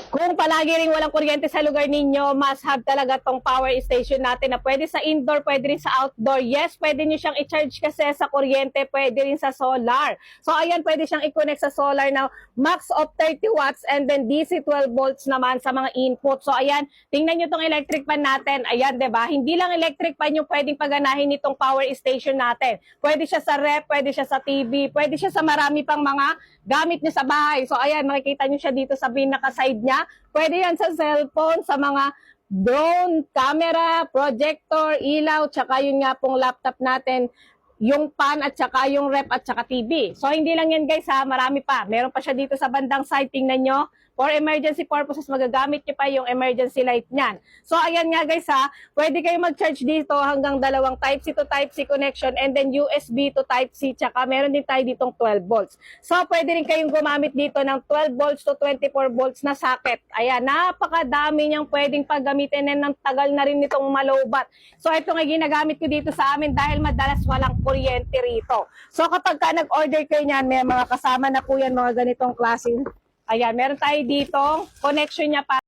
Kung palagi rin walang kuryente sa lugar ninyo, must have talaga tong power station natin na pwede sa indoor, pwede rin sa outdoor. Yes, pwede nyo siyang i-charge kasi sa kuryente, pwede rin sa solar. So ayan, pwede siyang i-connect sa solar na max of 30 watts and then DC 12 volts naman sa mga input. So ayan, tingnan nyo tong electric pan natin. Ayan, 'di ba? Hindi lang electric pan yung pwedeng paganahin nitong power station natin. Pwede siya sa ref, pwede siya sa TV, pwede siya sa marami pang mga gamit nyo sa bahay. So ayan, makikita nyo siya dito sa pinaka-side niya. Pwede yan sa cellphone, sa mga drone, camera, projector, ilaw, tsaka yun nga pong laptop natin, yung pan at tsaka yung rep at tsaka TV. So hindi lang yan guys ha, marami pa. Meron pa siya dito sa bandang side, tingnan nyo. For emergency purposes, magagamit nyo pa yung emergency light niyan. So ayan nga guys ha, pwede kayo mag-charge dito hanggang dalawang Type-C to Type-C connection and then USB to Type-C, tsaka meron din tayo ditong 12 volts. So pwede rin kayong gumamit dito ng 12 volts to 24 volts na socket. Ayan, napakadami niyang pwedeng paggamitin and ng tagal na rin nitong malobat. So ito nga ginagamit ko dito sa amin dahil madalas walang kuryente rito. So kapag ka nag-order kayo niyan, may mga kasama na po yan, mga ganitong klaseng. Ayan, meron tayo dito connection niya pa.